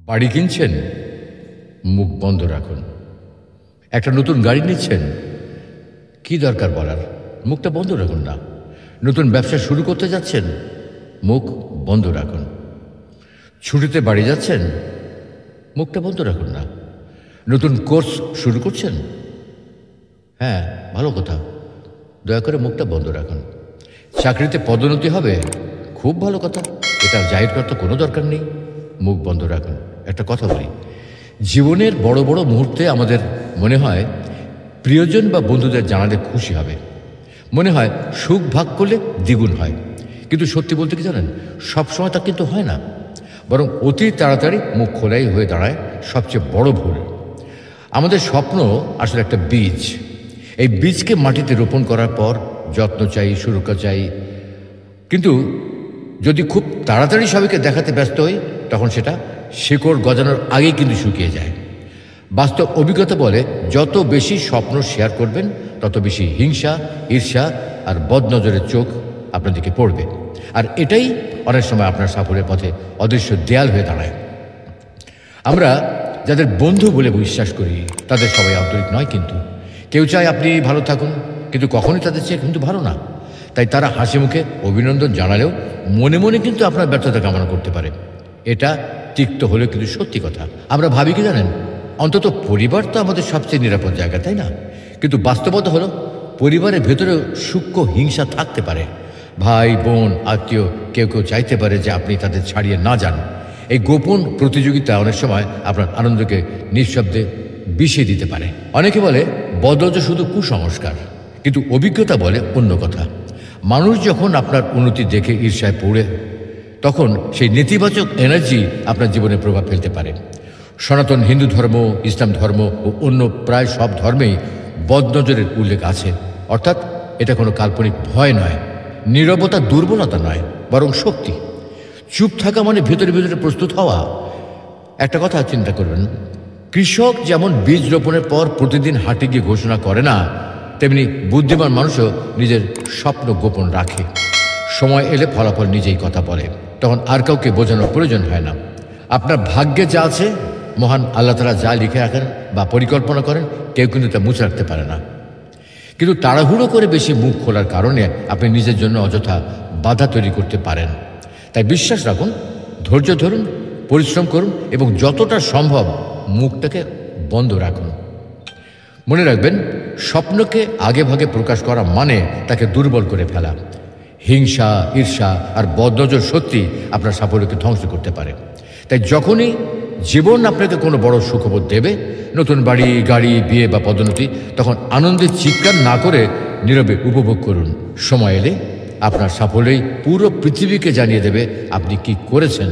বাড়ি কিনছেন, মুখ বন্ধ রাখুন। একটা নতুন গাড়ি নিচ্ছেন, কি দরকার বলার, মুখটা বন্ধ রাখুন না। নতুন ব্যবসা শুরু করতে যাচ্ছেন, মুখ বন্ধ রাখুন। ছুটিতে বাড়ি যাচ্ছেন, মুখটা বন্ধ রাখুন না। নতুন কোর্স শুরু করছেন, হ্যাঁ ভালো কথা, দয়া করে মুখটা বন্ধ রাখুন। চাকরিতে পদোন্নতি হবে, খুব ভালো কথা, এটা জাহির করতে কোনো দরকার নেই, মুখ বন্ধ রাখুন। একটা কথা বলি, জীবনের বড় বড় মুহূর্তে আমাদের মনে হয় প্রিয়জন বা বন্ধুদের জানালে খুশি হবে, মনে হয় সুখ ভাগ করলে দ্বিগুণ হয়। কিন্তু সত্যি বলতে কি জানেন, সবসময় তা কিন্তু হয় না, বরং অতি তাড়াতাড়ি মুখ খোলাই হয়ে দাঁড়ায় সবচেয়ে বড় ভুল। আমাদের স্বপ্ন আসলে একটা বীজ, এই বীজকে মাটিতে রোপণ করার পর যত্ন চাই, সুরক্ষা চাই। কিন্তু যদি খুব তাড়াতাড়ি সবাইকে দেখাতে ব্যস্ত হই, তখন সেটা শিকড় গজানোর আগেই কিন্তু শুকিয়ে যায়। বাস্তব অভিজ্ঞতা বলে, যত বেশি স্বপ্ন শেয়ার করবেন, তত বেশি হিংসা, ঈর্ষা আর বদনজরের চোখ আপনার দিকে পড়বে। আর এটাই অনেক সময় আপনার সাফল্যের পথে অদৃশ্য দেয়াল হয়ে দাঁড়ায়। আমরা যাদের বন্ধু বলে বিশ্বাস করি, তাদের সবাই আন্তরিক নয়। কিন্তু কেউ চায় আপনি ভালো থাকুন, কিন্তু কখনোই তাদের চেয়ে কিন্তু ভালো না। তাই তারা হাসি মুখে অভিনন্দন জানালেও মনে মনে কিন্তু আপনার ব্যর্থতা কামনা করতে পারে। এটা তিক্ত হলেও কিন্তু সত্যি কথা। আমরা ভাবি কি জানেন, অন্তত পরিবার তো আমাদের সবচেয়ে নিরাপদ জায়গা, তাই না? কিন্তু বাস্তবতা হলো, পরিবারের ভেতরেও সূক্ষ্ম হিংসা থাকতে পারে। ভাই বোন আত্মীয় কেউ কেউ চাইতে পারে যে আপনি তাদের ছাড়িয়ে না যান। এই গোপন প্রতিযোগিতা অনেক সময় আপনার আনন্দকে নিঃশব্দে বিষিয়ে দিতে পারে। অনেকে বলে বদলজ শুধু কুসংস্কার, কিন্তু অভিজ্ঞতা বলে অন্য কথা। মানুষ যখন আপনার উন্নতি দেখে ঈর্ষায় পড়ে, তখন সেই নেতিবাচক এনার্জি আপনার জীবনে প্রভাব ফেলতে পারে। সনাতন হিন্দু ধর্ম, ইসলাম ধর্ম ও অন্য প্রায় সব ধর্মেই বদনজরের উল্লেখ আছে। অর্থাৎ এটা কোনো কাল্পনিক ভয় নয়, নীরবতা দুর্বলতা নয়, বরং শক্তি। চুপ থাকা মানে ভেতরে ভেতরে প্রস্তুত হওয়া। একটা কথা চিন্তা করবেন, কৃষক যেমন বীজ রোপণের পর প্রতিদিন হাটে গিয়ে ঘোষণা করে না, তেমনি বুদ্ধিমান মানুষও নিজের স্বপ্ন গোপন রাখে। সময় এলে ফলাফল নিজেই কথা বলে, তখন আর কাউকে বোঝানোর প্রয়োজন হয় না। আপনার ভাগ্যে যা আছে, মহান আল্লাহ তাআলা যা লিখে রাখেন বা পরিকল্পনা করেন, কেউ কিন্তু তা মুছে রাখতে পারে না। কিন্তু তাড়াহুড়ো করে বেশি মুখ খোলার কারণে আপনি নিজের জন্য অযথা বাধা তৈরি করতে পারেন। তাই বিশ্বাস রাখুন, ধৈর্য ধরুন, পরিশ্রম করুন এবং যতটা সম্ভব মুখটাকে বন্ধ রাখুন। মনে রাখবেন, স্বপ্নকে আগে ভাগে প্রকাশ করা মানে তাকে দুর্বল করে ফেলা। হিংসা, ঈর্ষা আর বদনজর সত্যি আপনার সাফল্যকে ধ্বংস করতে পারে। তাই যখনই জীবন আপনাকে কোনো বড় সুখবর দেবে, নতুন বাড়ি, গাড়ি, বিয়ে বা পদোন্নতি, তখন আনন্দের চিৎকার না করে নীরবে উপভোগ করুন। সময় এলে আপনার সাফল্যই পুরো পৃথিবীকে জানিয়ে দেবে আপনি কি করেছেন।